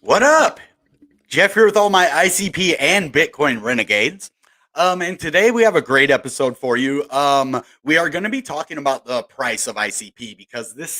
What up? Jeff here with all my ICP and Bitcoin renegades. And today we have a great episode for you. We are going to be talking about the price of ICP because this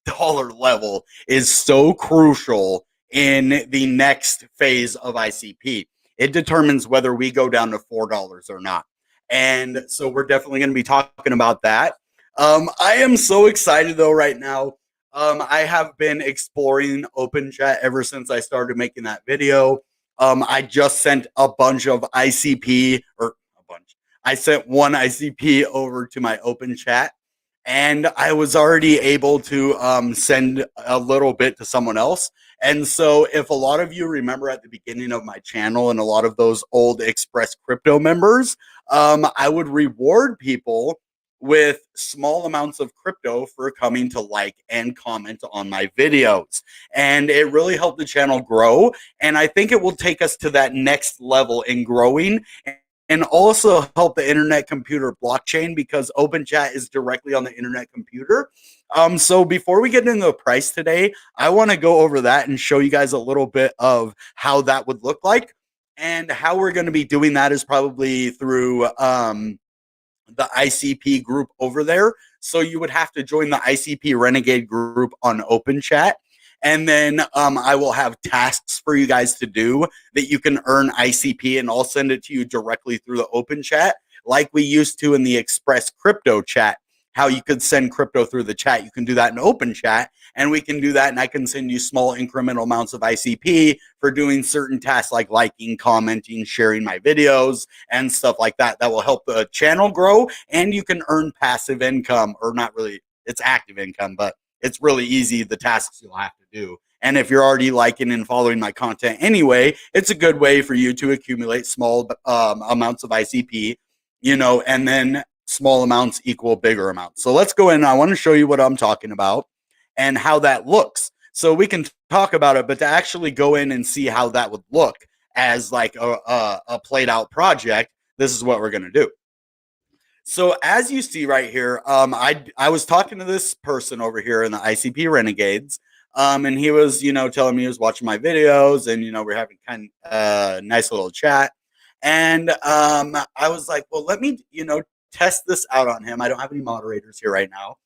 $6 level is so crucial in the next phase of ICP. It determines whether we go down to $4 or not. And so we're definitely going to be talking about that. I am so excited though right now. I have been exploring open chat ever since I started making that video. I just sent a bunch of ICP or a bunch. I sent one ICP over to my open chat, and I was already able to send a little bit to someone else. And so, if a lot of you remember at the beginning of my channel and a lot of those old Express Crypto members, I would reward people with small amounts of crypto for coming to like and comment on my videos. And it really helped the channel grow. And I think it will take us to that next level in growing and also help the internet computer blockchain because open chat is directly on the internet computer. So before we get into the price today, I want to go over that and show you guys a little bit of how that would look like. And how we're going to be doing that is probably through the ICP group over there. So you would have to join the ICP Renegade group on Open Chat. And then I will have tasks for you guys to do that you can earn ICP, and I'll send it to you directly through the Open Chat, like we used to in the Express Crypto chat. How you could send crypto through the chat. You can do that in Open Chat, and we can do that, and I can send you small incremental amounts of ICP for doing certain tasks like liking, commenting, sharing my videos, and stuff like that. That will help the channel grow, and you can earn passive income, or not really, it's active income, but it's really easy, the tasks you'll have to do. And if you're already liking and following my content anyway, it's a good way for you to accumulate small amounts of ICP, and then small amounts equal bigger amounts. So let's go in. I want to show you what I'm talking about and how that looks. So we can talk about it, but to actually go in and see how that would look as like a played out project, this is what we're going to do. So as you see right here, I was talking to this person over here in the ICP Renegades, and he was telling me he was watching my videos, and we're having kind of a nice little chat, and I was like, well, let me test this out on him. I don't have any moderators here right now.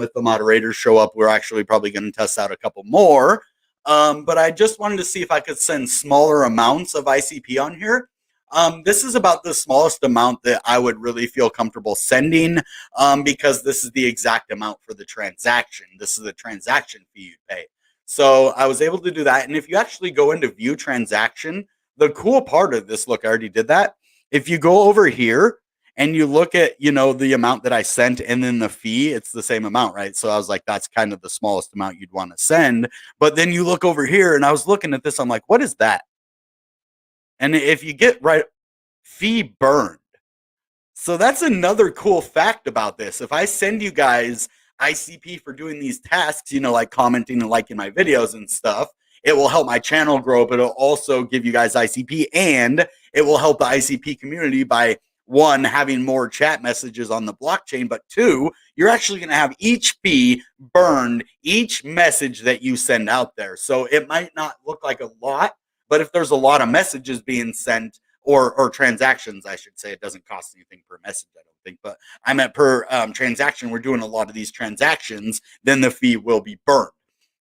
If the moderators show up, we're actually probably going to test out a couple more. But I just wanted to see if I could send smaller amounts of ICP on here. This is about the smallest amount that I would really feel comfortable sending because this is the exact amount for the transaction. This is the transaction fee you pay. So I was able to do that. And if you actually go into view transaction, the cool part of this, look, I already did that. If you go over here and you look at, the amount that I sent and then the fee, it's the same amount, right? So I was like, that's kind of the smallest amount you'd want to send. But then you look over here and I was looking at this, I'm like, what is that? And if you get right, fee burned. So that's another cool fact about this. If I send you guys ICP for doing these tasks, like commenting and liking my videos and stuff, it will help my channel grow, but it'll also give you guys ICP, and it will help the ICP community by one, having more chat messages on the blockchain, but two, you're actually going to have each fee burned, each message that you send out there. So it might not look like a lot, but if there's a lot of messages being sent or transactions, I should say, it doesn't cost anything per message, I don't think, but I meant per transaction, we're doing a lot of these transactions, then the fee will be burned.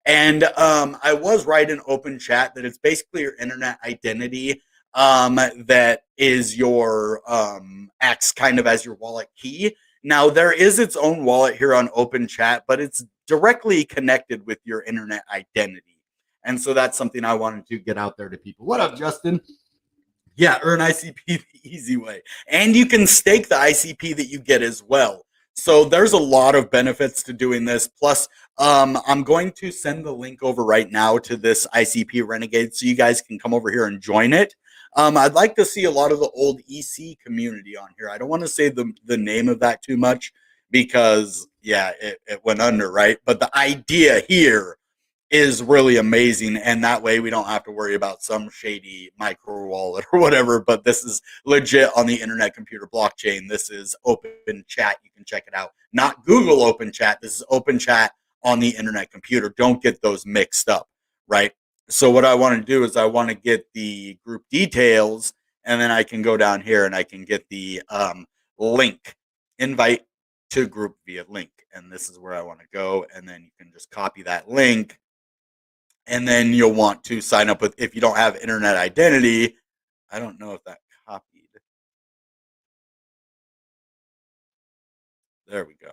And I was right in open chat that it's basically your internet identity that is your acts kind of as your wallet key. Now there is its own wallet here on open chat, but it's directly connected with your internet identity. And so that's something I wanted to get out there to people. What up, Justin? Yeah, earn ICP the easy way. And you can stake the ICP that you get as well. So there's a lot of benefits to doing this. Plus, I'm going to send the link over right now to this ICP Renegade so you guys can come over here and join it. I'd like to see a lot of the old EC community on here. I don't want to say the name of that too much because, yeah, it went under, right? But the idea here is really amazing, and that way we don't have to worry about some shady micro wallet or whatever, but this is legit on the internet computer blockchain. This is open chat. You can check it out. Not Google open chat. This is open chat on the internet computer. Don't get those mixed up, right? So what I want to do is I want to get the group details, and then I can go down here and I can get the link, invite to group via link. And this is where I want to go. And then you can just copy that link. And then you'll want to sign up with, if you don't have internet identity, I don't know if that copied. There we go.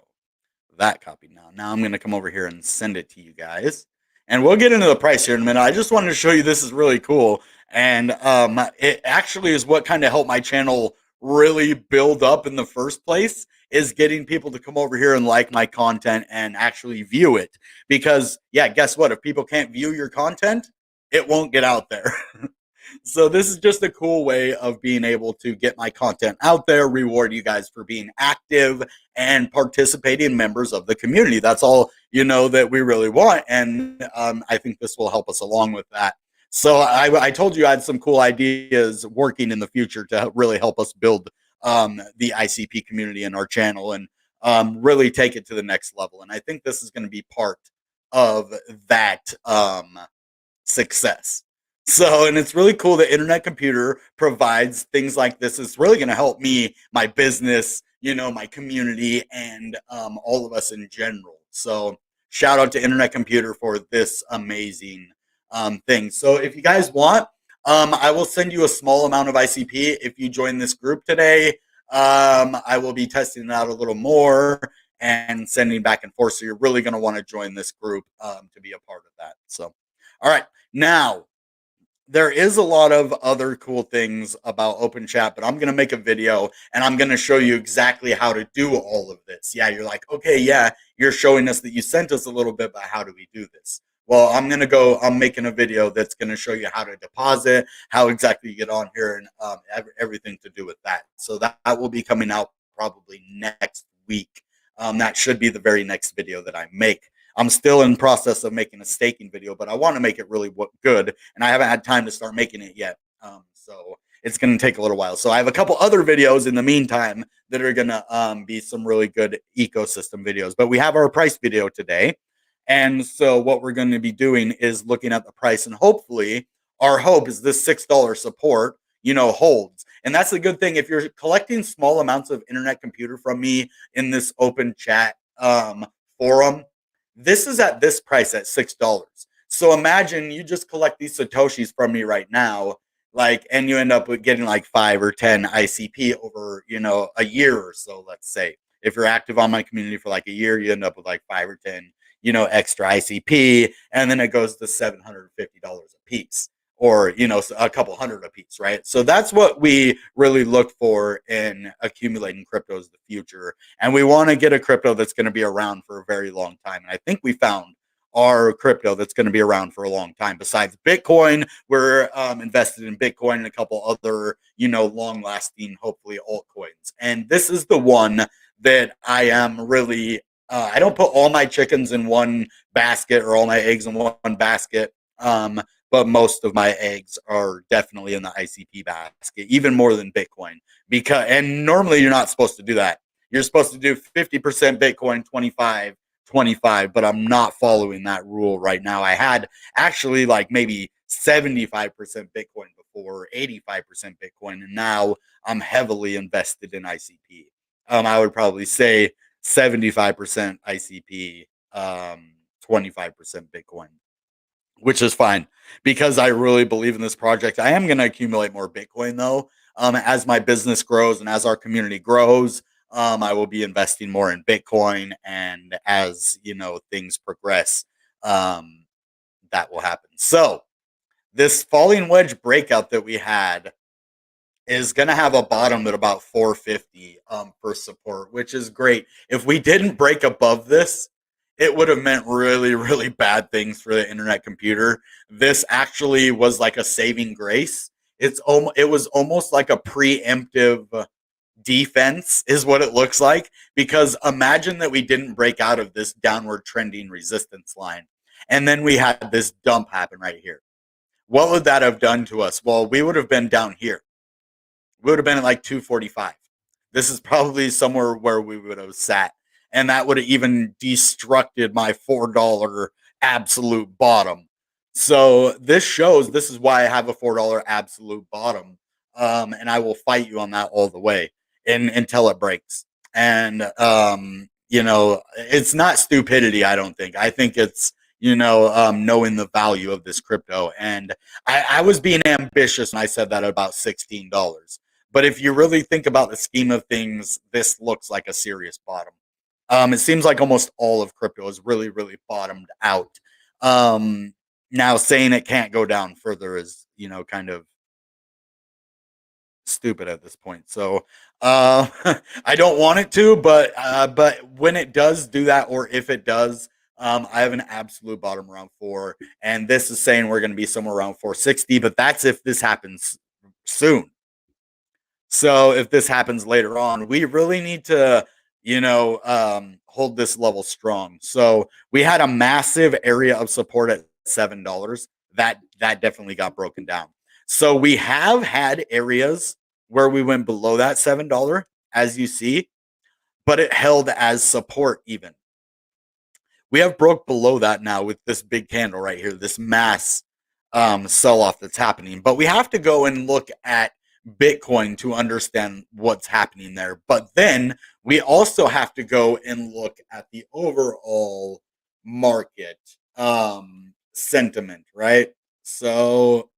That copy now. Now I'm going to come over here and send it to you guys. And we'll get into the price here in a minute. I just wanted to show you this is really cool. And it actually is what kind of helped my channel really build up in the first place, is getting people to come over here and like my content and actually view it. Because, yeah, guess what? If people can't view your content, it won't get out there. So this is just a cool way of being able to get my content out there, reward you guys for being active and participating members of the community. That's all, that we really want. And I think this will help us along with that. So I told you I had some cool ideas working in the future to really help us build the ICP community in our channel, and really take it to the next level. And I think this is going to be part of that success. So, and it's really cool that Internet Computer provides things like this. It's really going to help me, my business, my community, and all of us in general. So, shout out to Internet Computer for this amazing thing. So, if you guys want, I will send you a small amount of ICP if you join this group today. I will be testing it out a little more and sending back and forth. So, you're really going to want to join this group to be a part of that. So, all right. Now, there is a lot of other cool things about open chat, but I'm going to make a video and I'm going to show you exactly how to do all of this. Yeah, you're like, okay, yeah, you're showing us that you sent us a little bit, but how do we do this? Well, I'm making a video that's going to show you how to deposit, how exactly you get on here, and everything to do with that. So that will be coming out probably next week. That should be the very next video that I make. I'm still in process of making a staking video, but I want to make it really good, and I haven't had time to start making it yet. So it's going to take a little while. So I have a couple other videos in the meantime that are going to be some really good ecosystem videos. But we have our price video today. And so what we're going to be doing is looking at the price, and hopefully our hope is this $6 support, holds. And that's a good thing. If you're collecting small amounts of Internet Computer from me in this open chat forum, this is at this price at $6. So imagine you just collect these Satoshis from me right now, and you end up with getting like 5 or 10 ICP over, a year or so, let's say. If you're active on my community for like a year, you end up with like 5 or 10, extra ICP, and then it goes to $750 a piece, or, a couple hundred a piece, right? So that's what we really look for in accumulating cryptos in the future. And we want to get a crypto that's going to be around for a very long time. And I think we found our crypto that's going to be around for a long time. Besides Bitcoin, we're invested in Bitcoin and a couple other, long lasting, hopefully, altcoins. And this is the one that I am really, I don't put all my chickens in one basket or all my eggs in one basket. But most of my eggs are definitely in the ICP basket, even more than Bitcoin. And normally you're not supposed to do that. You're supposed to do 50% Bitcoin, 25, but I'm not following that rule right now. I had actually like maybe 75% Bitcoin before, 85% Bitcoin, and now I'm heavily invested in ICP. I would probably say 75% ICP, 25% Bitcoin, which is fine because I really believe in this project. I am going to accumulate more Bitcoin though. As my business grows and as our community grows, I will be investing more in Bitcoin, and as things progress, that will happen. So this falling wedge breakout that we had is going to have a bottom at about 450 for support, which is great. If we didn't break above this, it would have meant really, really bad things for the Internet Computer. This actually was like a saving grace. It was almost like a preemptive defense is what it looks like, because imagine that we didn't break out of this downward trending resistance line and then we had this dump happen right here. What would that have done to us? Well, we would have been down here. We would have been at like 245. This is probably somewhere where we would have sat, and that would have even destructed my $4 absolute bottom. So this shows this is why I have a $4 absolute bottom. And I will fight you on that all the way until it breaks. And it's not stupidity, I don't think. I think it's knowing the value of this crypto. And I was being ambitious when I said that about $16. But if you really think about the scheme of things, this looks like a serious bottom. It seems like almost all of crypto is really, really bottomed out. Um, Now saying it can't go down further is, kind of stupid at this point. So I don't want it to, but when it does do that, or if it does, I have an absolute bottom around 4, and this is saying we're going to be somewhere around 460. But that's if this happens soon. So if this happens later on, we really need to, hold this level strong. So we had a massive area of support at $7. That definitely got broken down. So we have had areas where we went below that $7, as you see, but it held as support even. We have broke below that now with this big candle right here, this mass sell off that's happening. But we have to go and look at Bitcoin to understand what's happening there. But then we also have to go and look at the overall market sentiment, right? So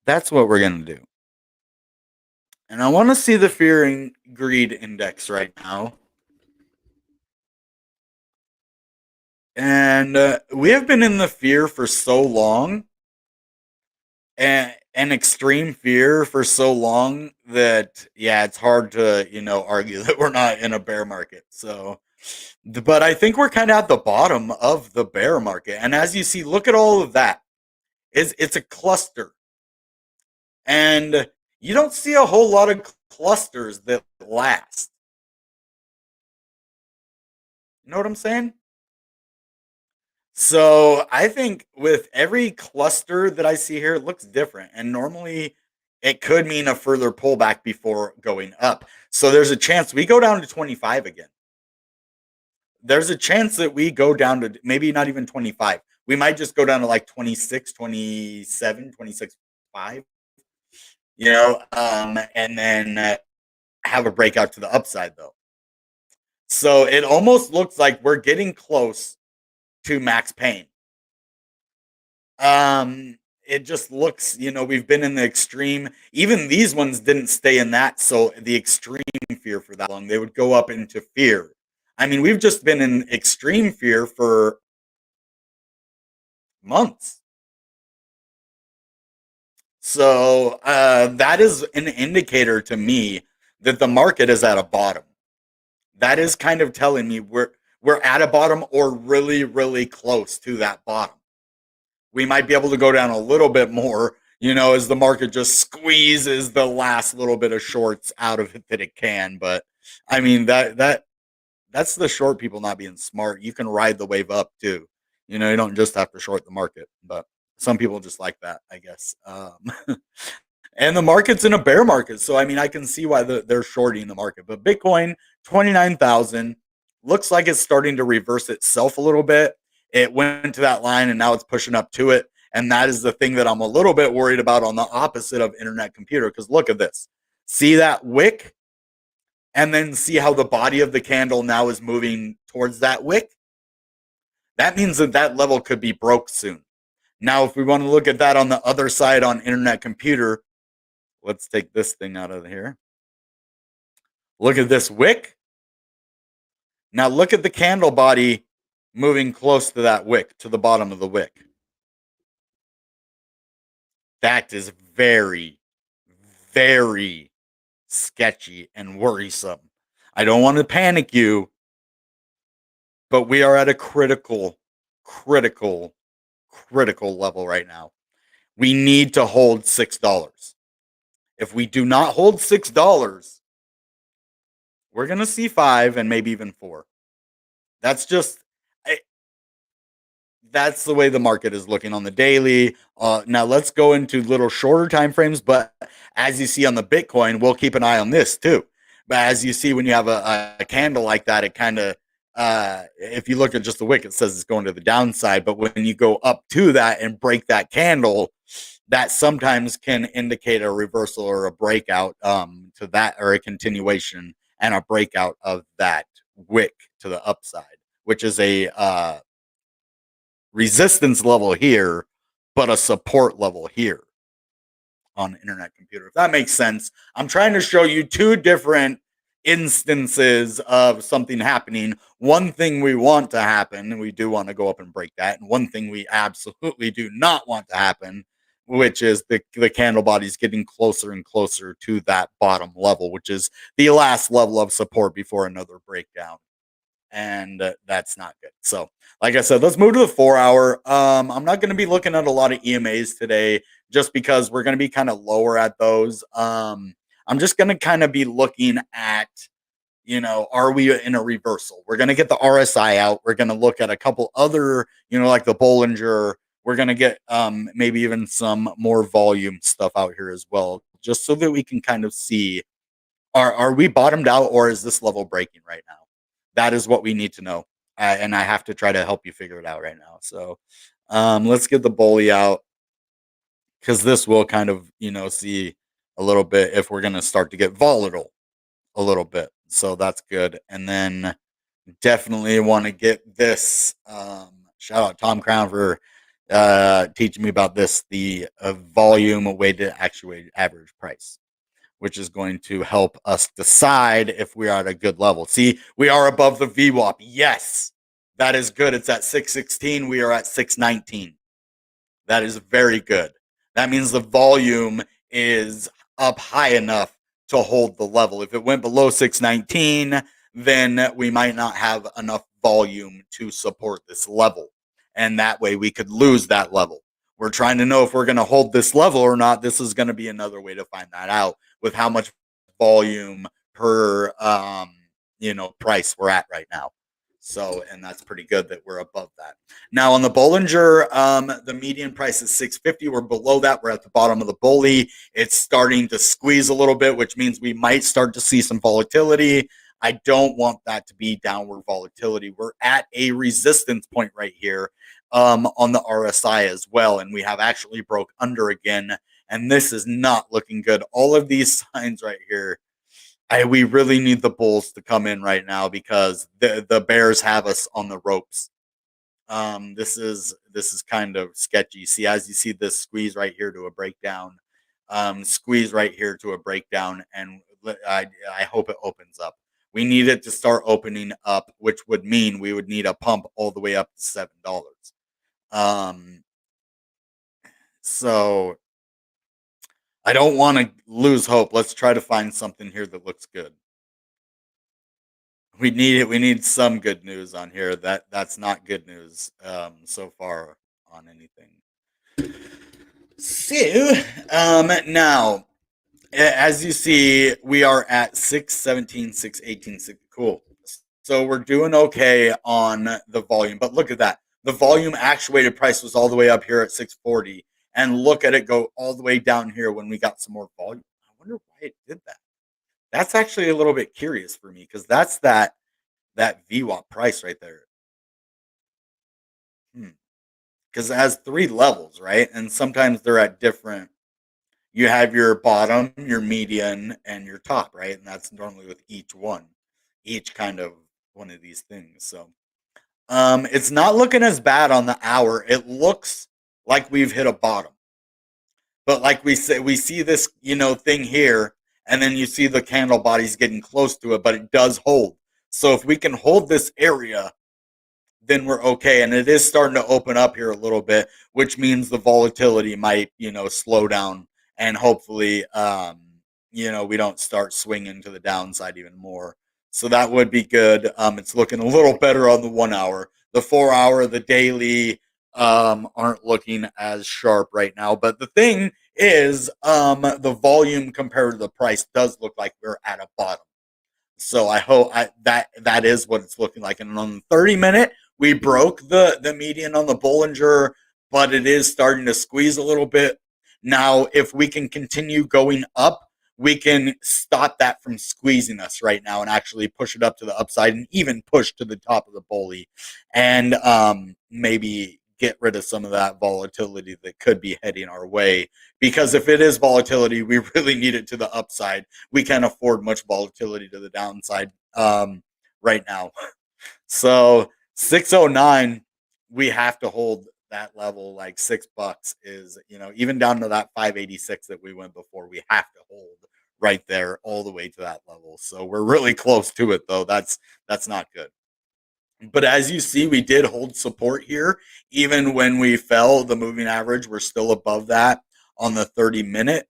that's what we're going to do. And I want to see the fear and greed index right now. And we have been in the fear for so long, and extreme fear for so long that, yeah, it's hard to argue that we're not in a bear market. So, but I think we're kind of at the bottom of the bear market. And as you see, look at all of that. It's a cluster, and you don't see a whole lot of clusters that last. You know what I'm saying? So I think with every cluster that I see here, it looks different. And normally it could mean a further pullback before going up. So there's a chance we go down to 25 again. There's a chance that we go down to maybe not even 25. We might just go down to like 26, 27, 26, 5, and then have a breakout to the upside though. So it almost looks like we're getting close to max pain. It just looks, we've been in the extreme. Even these ones didn't stay in that. So the extreme fear for that long, they would go up into fear. I mean, we've just been in extreme fear for months. So that is an indicator to me that the market is at a bottom. That is kind of telling me we're at a bottom or really, really close to that bottom. We might be able to go down a little bit more, as the market just squeezes the last little bit of shorts out of it that it can. But I mean that's the short people not being smart. You can ride the wave up too. You don't just have to short the market, but some people just like that, I guess. And the market's in a bear market, so I mean, I can see why they're shorting the market. But Bitcoin 29,000 looks like it's starting to reverse itself a little bit. It went to that line and now it's pushing up to it. And that is the thing that I'm a little bit worried about on the opposite of internet computer. Because look at this. See that wick? And then see how the body of the candle now is moving towards that wick? That means that level could be broke soon. Now, if we want to look at that on the other side on internet computer, let's take this thing out of here. Look at this wick. Now look at the candle body moving close to that wick, to the bottom of the wick. That is very, very sketchy and worrisome. I don't want to panic you, but we are at a critical level right now. We need to hold $6. If we do not hold $6, we're going to see 5 and maybe even 4. That's just that's the way the market is looking on the daily. Now let's go into little shorter time frames, but as you see on the Bitcoin, we'll keep an eye on this too. But as you see, when you have a candle like that, it kind of if you look at just the wick, it says it's going to the downside. But when you go up to that and break that candle, that sometimes can indicate a reversal or a breakout to that, or a continuation and a breakout of that wick to the upside, which is a resistance level here, but a support level here on internet computer. If that makes sense, I'm trying to show you two different instances of something happening. One thing we want to happen, and we do want to go up and break that, and one thing we absolutely do not want to happen, which is the candle bodies getting closer and closer to that bottom level, which is the last level of support before another breakdown. And that's not good. So, like I said, let's move to the 4 hour. I'm not going to be looking at a lot of EMAs today, just because we're going to be kind of lower at those. I'm just going to kind of be looking at, are we in a reversal? We're going to get the RSI out. We're going to look at a couple other, like the Bollinger. We're going to get maybe even some more volume stuff out here as well, just so that we can kind of see, are we bottomed out, or is this level breaking right now? That is what we need to know. And I have to try to help you figure it out right now. So let's get the bully out, because this will kind of, see a little bit if we're going to start to get volatile a little bit. So that's good. And then definitely want to get this. Shout out Tom Crown for teaching me about this, the volume weighted actuated average price, which is going to help us decide if we are at a good level. See, we are above the VWAP. Yes, that is good. It's at 616. We are at 619. That is very good. That means the volume is up high enough to hold the level. If it went below 619, then we might not have enough volume to support this level. And that way we could lose that level. We're trying to know if we're going to hold this level or not. This is going to be another way to find that out, with how much volume per price we're at right now. So, and that's pretty good that we're above that. Now on the Bollinger, the median price is 650. We're below that. We're at the bottom of the bully. It's starting to squeeze a little bit, which means we might start to see some volatility. I don't want that to be downward volatility. We're at a resistance point right here on the RSI as well, and we have actually broke under again, and this is not looking good. All of these signs right here, we really need the bulls to come in right now, because the bears have us on the ropes. This is kind of sketchy. See, as you see this squeeze right here to a breakdown, squeeze right here to a breakdown, and I hope it opens up. We need it to start opening up, which would mean we would need a pump all the way up to $7. So I don't want to lose hope. Let's try to find something here that looks good. We need it. We need some good news on here. That's not good news so far on anything. So now, as you see, we are at 617, 618, 6. Cool. So we're doing okay on the volume, but look at that. The volume actuated price was all the way up here at 640, and look at it go all the way down here when we got some more volume. I wonder why it did that. That's actually a little bit curious for me, because that's that VWAP price right there. Because it has 3 levels, right? And sometimes they're at different. You have your bottom, your median, and your top, right? And that's normally with each kind of one of these things. So it's not looking as bad on the hour. It looks like we've hit a bottom. But like we say, we see this, thing here, and then you see the candle bodies getting close to it, but it does hold. So if we can hold this area, then we're okay. And it is starting to open up here a little bit, which means the volatility might, slow down, and hopefully, we don't start swinging to the downside even more. So that would be good. It's looking a little better on the 1 hour. The 4 hour, the daily, aren't looking as sharp right now. But the thing is, the volume compared to the price does look like we're at a bottom. So I hope that is what it's looking like. And on the 30-minute, we broke the median on the Bollinger, but it is starting to squeeze a little bit. Now, if we can continue going up, we can stop that from squeezing us right now and actually push it up to the upside and even push to the top of the bully and maybe get rid of some of that volatility that could be heading our way. Because if it is volatility, we really need it to the upside. We can't afford much volatility to the downside right now. So 609, we have to hold that level. Like $6 is, even down to that 586 that we went before, we have to hold right there all the way to that level. So we're really close to it though. That's not good. But as you see, we did hold support here. Even when we fell, the moving average, we're still above that on the 30-minute.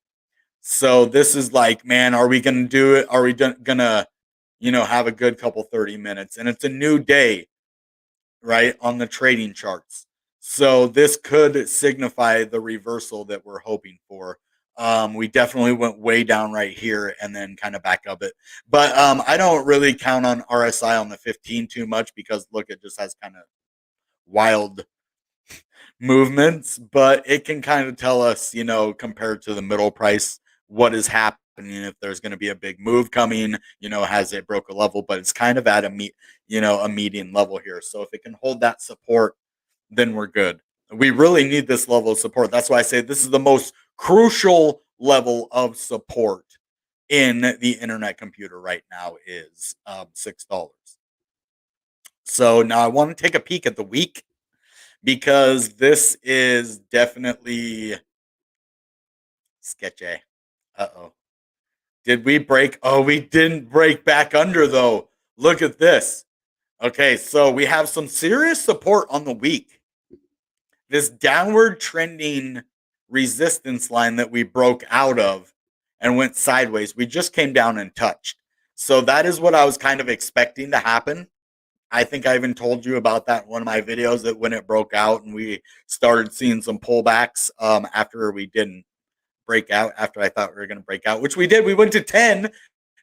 So this is like, man, are we going to do it? Are we going to, have a good couple 30 minutes? And it's a new day, right, on the trading charts. So this could signify the reversal that we're hoping for. We definitely went way down right here and then kind of back up it. But I don't really count on RSI on the 15 too much because look, it just has kind of wild movements, but it can kind of tell us, compared to the middle price, what is happening. If there's going to be a big move coming, has it broke a level, but it's kind of at a median level here. So if it can hold that support, then we're good. We really need this level of support. That's why I say this is the most crucial level of support in the internet computer right now is $6. So now I want to take a peek at the week because this is definitely sketchy. Uh-oh. Did we break? Oh, we didn't break back under though. Look at this. Okay, so we have some serious support on the week. This downward trending resistance line that we broke out of and went sideways, we just came down and touched. So that is what I was kind of expecting to happen. I think I even told you about that in one of my videos that when it broke out and we started seeing some pullbacks after we didn't break out, after I thought we were going to break out, which we did. We went to 10,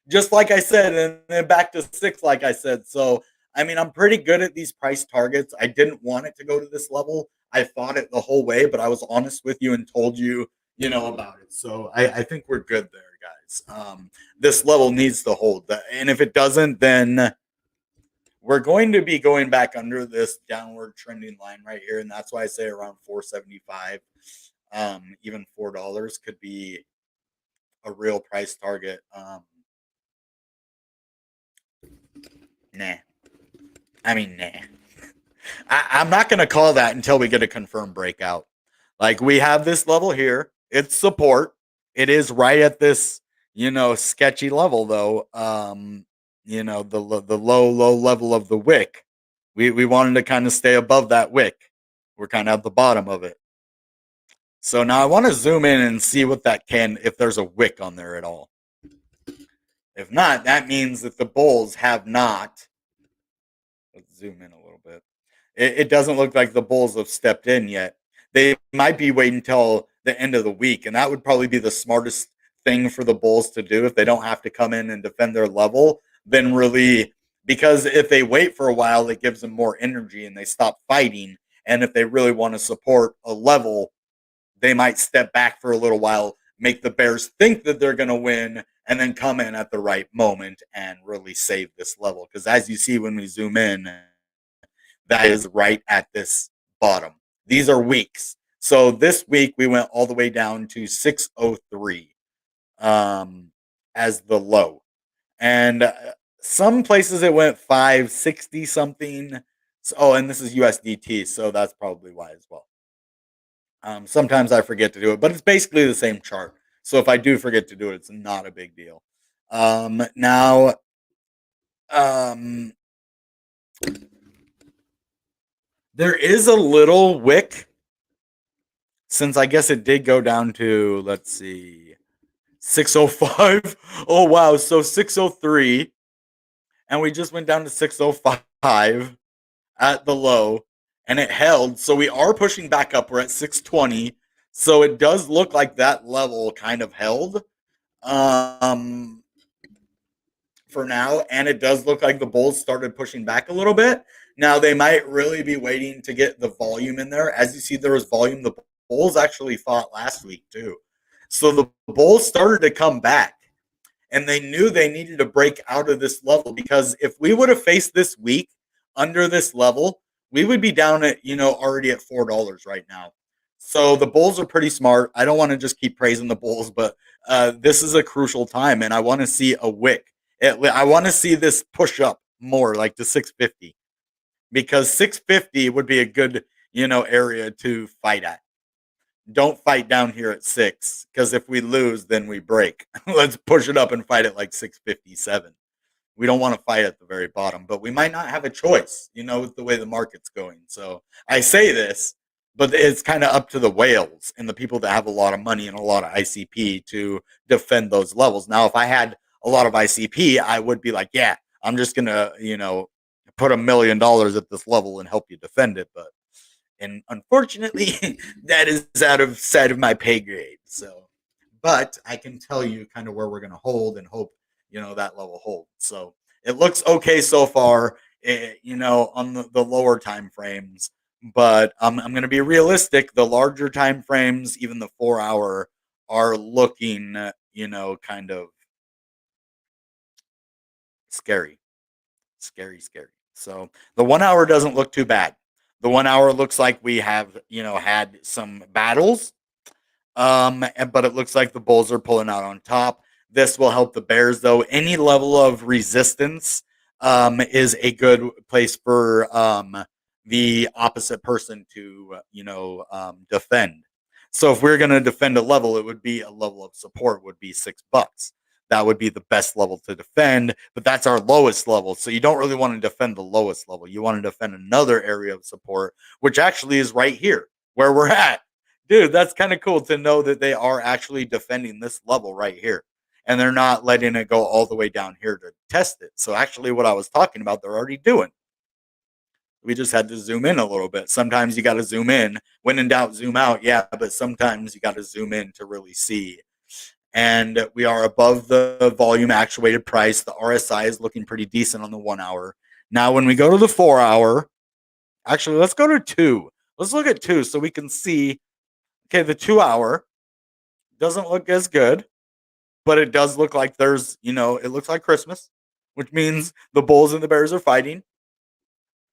just like I said, and then back to 6, like I said. So, I mean, I'm pretty good at these price targets. I didn't want it to go to this level. I fought it the whole way, but I was honest with you and told you, about it. So I think we're good there, guys. This level needs to hold. And if it doesn't, then we're going to be going back under this downward trending line right here. And that's why I say around 475, even $4 could be a real price target. Nah. I mean, nah. I'm not going to call that until we get a confirmed breakout. Like we have this level here. It's support. It is right at this, sketchy level though. The low level of the wick. We wanted to kind of stay above that wick. We're kind of at the bottom of it. So now I want to zoom in and see what that if there's a wick on there at all. If not, that means that the bulls have not. Let's zoom in a little bit. It doesn't look like the bulls have stepped in yet. They might be waiting until the end of the week, and that would probably be the smartest thing for the bulls to do if they don't have to come in and defend their level. Then really, because if they wait for a while, it gives them more energy and they stop fighting. And if they really want to support a level, they might step back for a little while, make the bears think that they're going to win, and then come in at the right moment and really save this level. Because as you see when we zoom in, that is right at this bottom. These are weeks. So this week we went all the way down to 603 as the low. And some places it went 560 something. So, and this is USDT, so that's probably why as well. Sometimes I forget to do it, but it's basically the same chart. So if I do forget to do it, it's not a big deal. Now, there is a little wick since I guess it did go down to, let's see, 605. Oh, wow. So 603. And we just went down to 605 at the low and it held. So we are pushing back up. We're at 620. So it does look like that level kind of held for now. And it does look like the bulls started pushing back a little bit. Now they might really be waiting to get the volume in there. As you see, there was volume. The bulls actually fought last week too. So the bulls started to come back. and they knew they needed to break out of this level, because if we would have faced this week under this level, we would be down at, already at $4 right now. So the Bulls are pretty smart. I don't want to just keep praising the Bulls, but this is a crucial time, and I want to see a wick. I want to see this push up more, like to 650, because 650 would be a good, area to fight at. Don't fight down here at six, because if we lose, then we break. Let's push it up and fight at like 657. We don't want to fight at the very bottom, but we might not have a choice, with the way the market's going. So I say this, but it's kind of up to the whales and the people that have a lot of money and a lot of ICP to defend those levels. Now, if I had a lot of ICP, I would be like, yeah, I'm just going to, put $1 million at this level and help you defend it. And unfortunately, that is out of sight of my pay grade. So, but I can tell you kind of where we're going to hold and hope, that level holds. So it looks okay so far, on the lower time frames. But I'm going to be realistic. The larger time frames, even the 4 hour, are looking, kind of scary, scary. So the 1 hour doesn't look too bad. The 1 hour looks like we have, had some battles. But it looks like the Bulls are pulling out on top. This will help the Bears, though. Any level of resistance is a good place for the opposite person to, defend. So if we're going to defend a level, it would be a level of support would be $6. That would be the best level to defend, but that's our lowest level. So you don't really want to defend the lowest level. You want to defend another area of support, which actually is right here where we're at. Dude, that's kind of cool to know that they are actually defending this level right here. And they're not letting it go all the way down here to test it. So actually what I was talking about, they're already doing. We just had to zoom in a little bit. Sometimes you got to zoom in. When in doubt, zoom out. Yeah, but sometimes you got to zoom in to really see. And we are above the volume actuated price. The RSI is looking pretty decent on the 1 hour. Now, when we go to the 4 hour, actually, let's go to two. Let's look at two so we can see. Okay, the 2 hour doesn't look as good, but it does look like there's, it looks like Christmas, which means the Bulls and the Bears are fighting.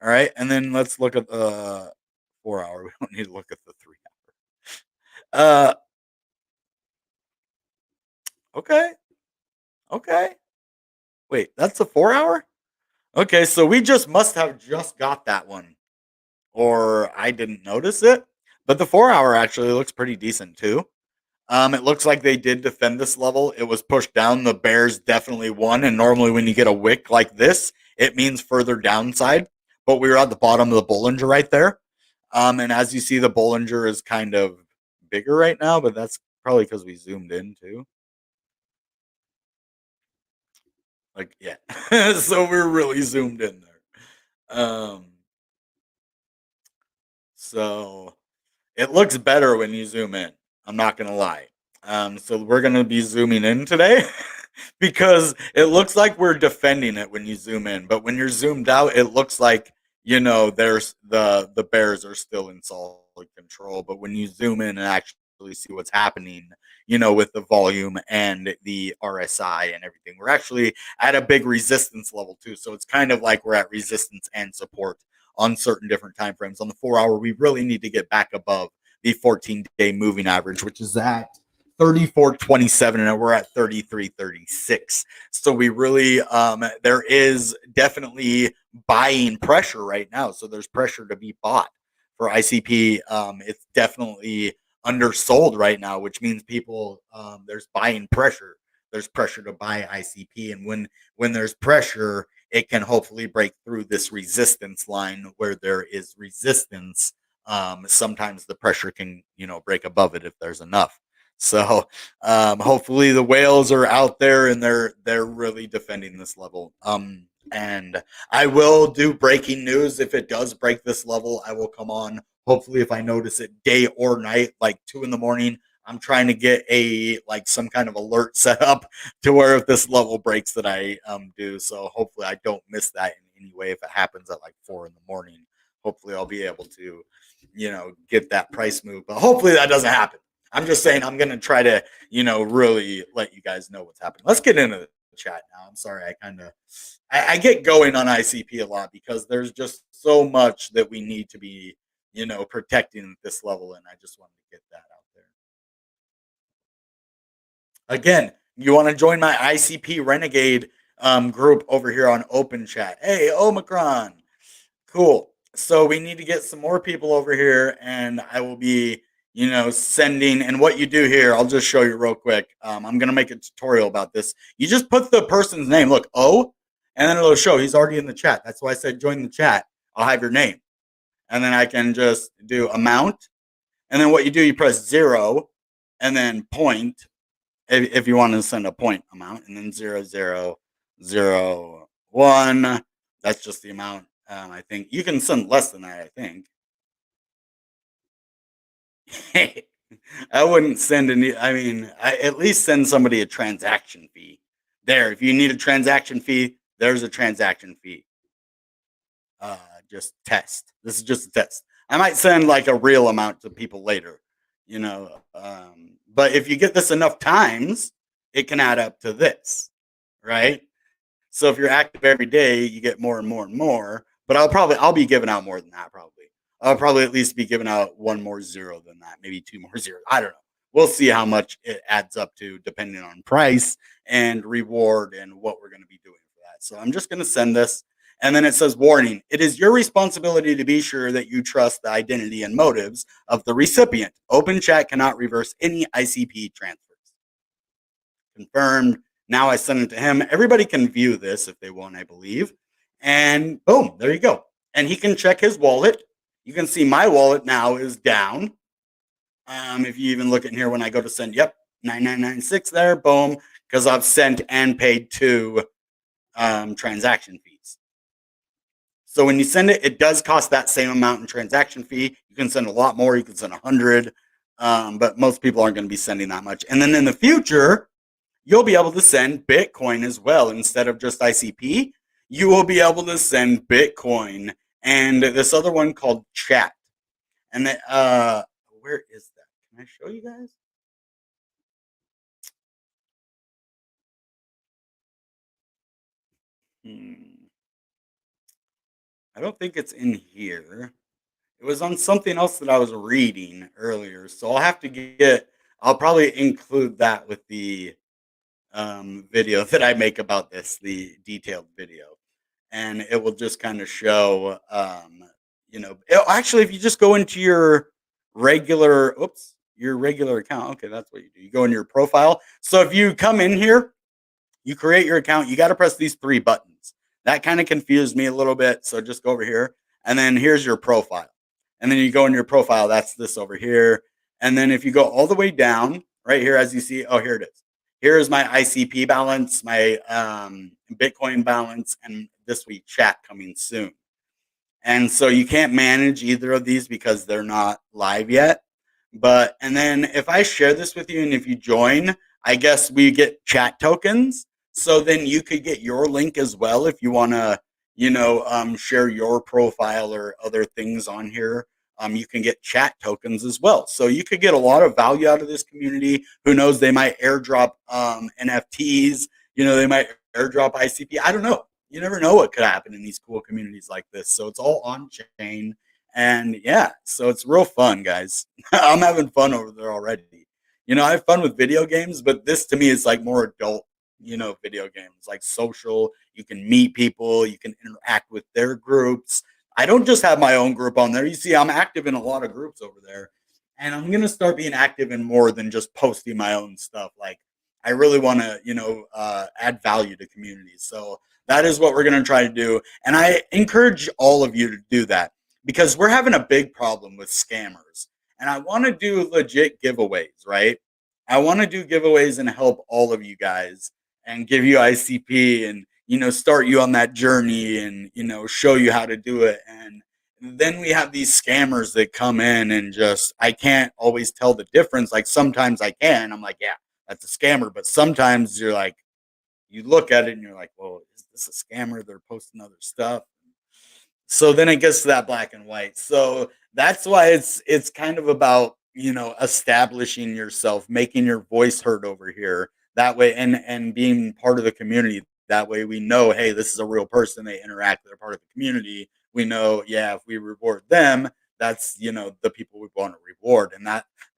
All right, and then let's look at the 4 hour. We don't need to look at the 3 hour. Okay, okay. Wait, that's the 4 hour? Okay, so we just must have just got that one, or I didn't notice it. But the 4 hour actually looks pretty decent too. It looks like they did defend this level. It was pushed down. The Bears definitely won. And normally, when you get a wick like this, it means further downside. But we were at the bottom of the Bollinger right there. And as you see, the Bollinger is kind of bigger right now, but that's probably because we zoomed in too. Like, yeah. So we're really zoomed in there. So it looks better when you zoom in. I'm not gonna lie. So we're gonna be zooming in today because it looks like we're defending it when you zoom in, but when you're zoomed out, it looks like there's the Bears are still in solid control. But when you zoom in and actually see what's happening, with the volume and the RSI and everything, we're actually at a big resistance level too. So it's kind of like we're at resistance and support on certain different time frames. On the 4 hour, we really need to get back above the 14-day moving average, which is at 34.27, and we're at 33.36. So we really, there is definitely buying pressure right now. So there's pressure to be bought for ICP. It's definitely undersold right now, which means people, there's buying pressure. There's pressure to buy ICP, and when there's pressure, it can hopefully break through this resistance line where there is resistance. Sometimes the pressure can, break above it if there's enough. So hopefully the whales are out there and they're really defending this level. And I will do breaking news if it does break this level. I will come on. Hopefully, if I notice it day or night, like 2 in the morning, I'm trying to get some kind of alert set up to where if this level breaks that I do. So hopefully I don't miss that in any way if it happens at like 4 in the morning. Hopefully I'll be able to, get that price move. But hopefully that doesn't happen. I'm just saying I'm gonna try to, really let you guys know what's happening. Let's get into the chat now. I'm sorry, I get going on ICP a lot because there's just so much that we need to be, protecting at this level, and I just wanted to get that out there. Again, you want to join my ICP Renegade group over here on Open Chat. Hey, Omicron. Cool. So we need to get some more people over here, and I will be, sending. And what you do here, I'll just show you real quick. I'm gonna make a tutorial about this. You just put the person's name. Look, O, and then it'll show he's already in the chat. That's why I said join the chat. I'll have your name, and then I can just do amount, and then what you do, you press 0, and then point if you want to send a point amount, and then 0001. That's just the amount. I think you can send less than that. I think. I wouldn't send any. I mean, I at least send somebody a transaction fee. There, if you need a transaction fee, there's a transaction fee. Uh, just test. This is just a test. I might send like a real amount to people later, but if you get this enough times, it can add up to this, right? So if you're active every day, you get more and more and more. But I'll be giving out more than that probably. I'll probably at least be giving out one more zero than that, maybe two more zeros. I don't know. We'll see how much it adds up to depending on price and reward and what we're going to be doing for that. So I'm just going to send this. And then it says, warning, it is your responsibility to be sure that you trust the identity and motives of the recipient. Open chat cannot reverse any ICP transfers. Confirmed. Now I send it to him. Everybody can view this if they want, I believe. And boom, there you go. And he can check his wallet. You can see my wallet now is down. If you even look in here when I go to send, yep, 9996 there, boom, because I've sent and paid 2 transaction fees. So when you send it, it does cost that same amount in transaction fee. You can send a lot more. You can send 100, but most people aren't going to be sending that much. And then in the future, you'll be able to send Bitcoin as well. Instead of just ICP, you will be able to send Bitcoin and this other one called Chat. And then, where is that? Can I show you guys? I don't think it's in here. It was on something else that I was reading earlier. So I'll probably include that with the video that I make about this, the detailed video. And it will just kind of show, actually, if you just go into your your regular account, okay, that's what you do. You go in your profile. So if you come in here, you create your account, you got to press these 3 buttons. That kind of confused me a little bit. So just go over here, and then here's your profile. And then you go in your profile, that's this over here. And then if you go all the way down, right here, as you see, oh, here it is. Here's my ICP balance, my Bitcoin balance, and this week chat coming soon. And so you can't manage either of these because they're not live yet. And then if I share this with you and if you join, I guess we get chat tokens. So then you could get your link as well if you want to, share your profile or other things on here. You can get chat tokens as well. So you could get a lot of value out of this community. Who knows? They might airdrop NFTs. They might airdrop ICP. I don't know. You never know what could happen in these cool communities like this. So it's all on chain. And yeah, so it's real fun, guys. I'm having fun over there already. I have fun with video games, but this to me is like more adult, video games, like social. You can meet people, you can interact with their groups. I don't just have my own group on there. You see, I'm active in a lot of groups over there. And I'm going to start being active in more than just posting my own stuff. Like, I really want to, add value to communities. So that is what we're going to try to do. And I encourage all of you to do that because we're having a big problem with scammers. And I want to do legit giveaways, right? I want to do giveaways and help all of you guys and give you ICP and, start you on that journey and, show you how to do it. And then we have these scammers that come in and just, I can't always tell the difference. Like sometimes I can. I'm like, yeah, that's a scammer. But sometimes you're like, you look at it and you're like, well, is this a scammer? They're posting other stuff. So then it gets to that black and white. So that's why it's kind of about, establishing yourself, making your voice heard over here. That way, and being part of the community. That way, we know, hey, this is a real person. They interact. They're part of the community. We know, yeah, if we reward them, that's the people we want to reward, and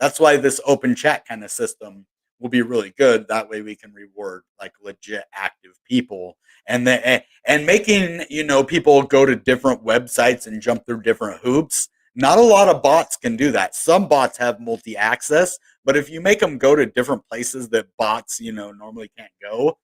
that's why this open chat kind of system will be really good. That way, we can reward like legit active people, and making people go to different websites and jump through different hoops. Not a lot of bots can do that. Some bots have multi access, but if you make them go to different places that bots, normally can't go,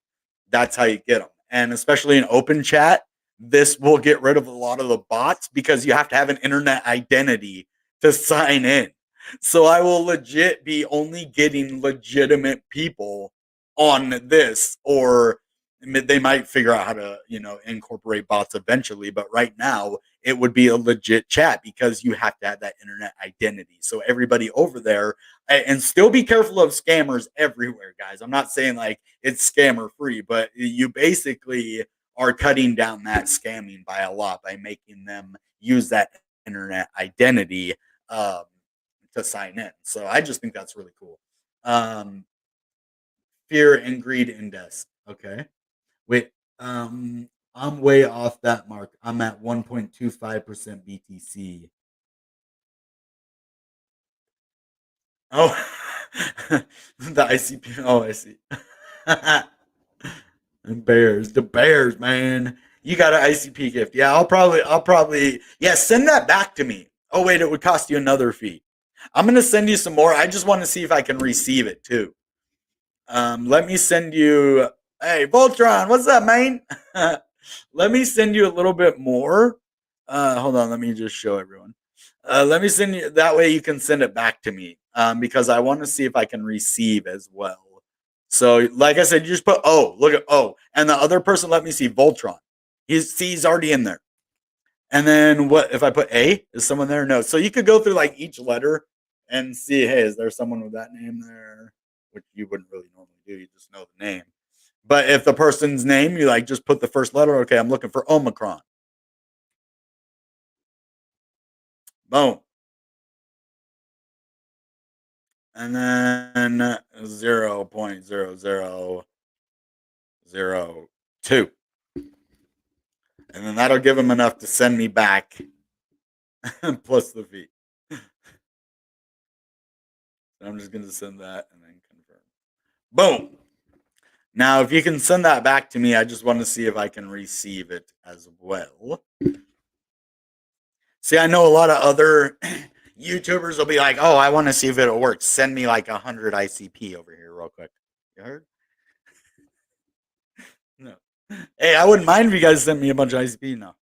that's how you get them. And especially in open chat, this will get rid of a lot of the bots because you have to have an internet identity to sign in. So I will legit be only getting legitimate people on this, or they might figure out how to, incorporate bots eventually. But right now, it would be a legit chat because you have to have that internet identity. So everybody over there, and still be careful of scammers everywhere, guys. I'm not saying like it's scammer free, but you basically are cutting down that scamming by a lot by making them use that internet identity um, to sign in. So I just think that's really cool. Um, Fear and greed index. Okay. Wait, I'm way off that mark. I'm at 1.25% BTC. Oh, the ICP. Oh, I see. The Bears, man. You got an ICP gift. Yeah, I'll probably, yeah, send that back to me. Oh, wait, it would cost you another fee. I'm going to send you some more. I just want to see if I can receive it too. Let me send you. Hey, Voltron, what's up, man? Let me send you a little bit more. Hold on, let me just show everyone. Let me send you that way you can send it back to me because I want to see if I can receive as well. So, like I said, you just put look at and the other person let me see Voltron. He's already in there. And then what if I put A? Is someone there? No. So you could go through like each letter and see, hey, is there someone with that name there? Which you wouldn't really normally do. You just know the name. But if the person's name, you like just put the first letter. Okay, I'm looking for Omicron. Boom. And then 0.0002. And then that'll give them enough to send me back plus the fee. So I'm just going to send that and then confirm. Boom. Now, if you can send that back to me, I just want to see if I can receive it as well. See, I know a lot of other YouTubers will be like, "Oh, I want to see if it works. Send me like 100 ICP over here, real quick." You heard? No. Hey, I wouldn't mind if you guys sent me a bunch of ICP. No.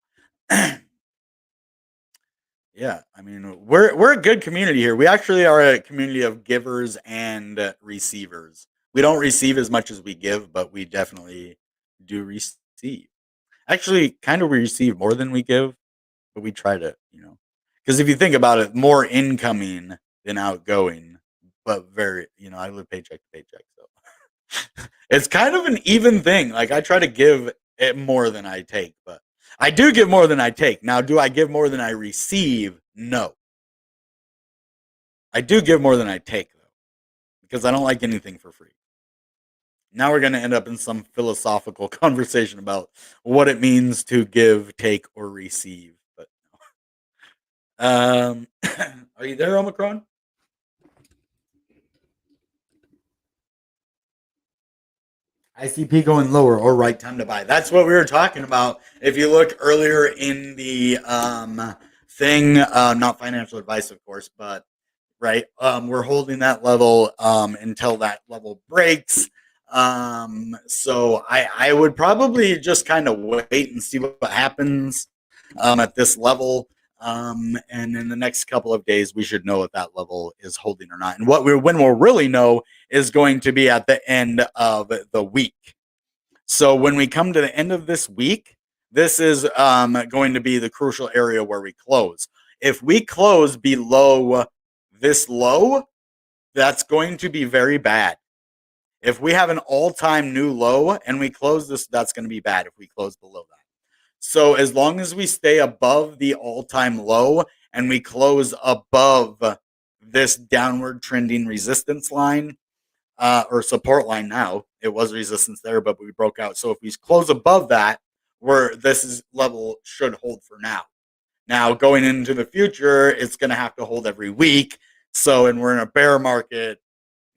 Yeah, I mean, we're a good community here. We actually are a community of givers and receivers. We don't receive as much as we give, but we definitely do receive. Actually, kind of we receive more than we give, but we try to, because if you think about it, more incoming than outgoing, but very, I live paycheck to paycheck, so it's kind of an even thing. Like I try to give it more than I take, but I do give more than I take. Now, do I give more than I receive? No, I do give more than I take though, because I don't like anything for free. Now we're going to end up in some philosophical conversation about what it means to give, take, or receive. But are you there, Omicron? ICP going lower or right time to buy. That's what we were talking about. If you look earlier in the thing, not financial advice, of course, but right, we're holding that level until that level breaks. So I would probably just kind of wait and see what happens at this level. And in the next couple of days, we should know if that level is holding or not. And when we'll really know is going to be at the end of the week. So when we come to the end of this week, this is going to be the crucial area where we close. If we close below this low, that's going to be very bad. If we have an all-time new low and we close this, that's going to be bad if we close below that. So as long as we stay above the all-time low and we close above this downward trending resistance line or support line now. It was resistance there, but we broke out. So if we close above that, where this is level should hold for now. Now going into the future, it's going to have to hold every week. So, and we're in a bear market,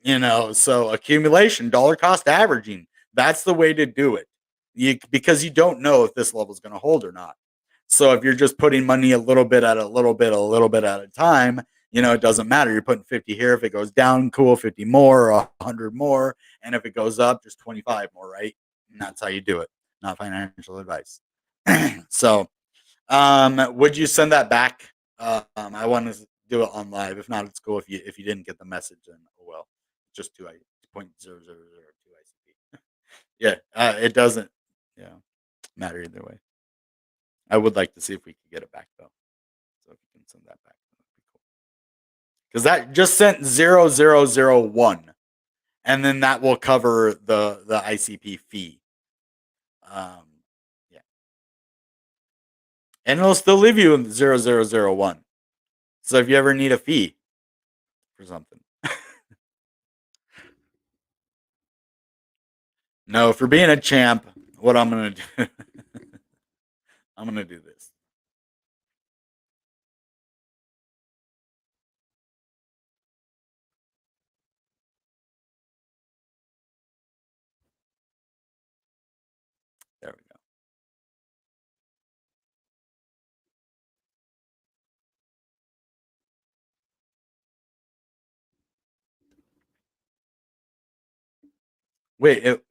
so accumulation, dollar cost averaging, that's the way to do it. Because you don't know if this level is going to hold or not. So if you're just putting money a little bit at a little bit, a little bit at a time, it doesn't matter. You're putting 50 here. If it goes down, cool, 50 more, or 100 more. And if it goes up, just 25 more, right? And that's how you do it. Not financial advice. So, would you send that back? I want to do it on live. If not, it's cool. If you didn't get the message, then oh well. Just 2.0002 ICP. Yeah, it doesn't. Yeah, matter either way. I would like to see if we could get it back though. So if you can send that back, that'd be cool. Because that just sent 0001, and then that will cover the ICP fee. Yeah, and it'll still leave you in 0001. So if you ever need a fee for something, no, for being a champ, what I'm gonna do, I'm gonna do this. There we go. Wait,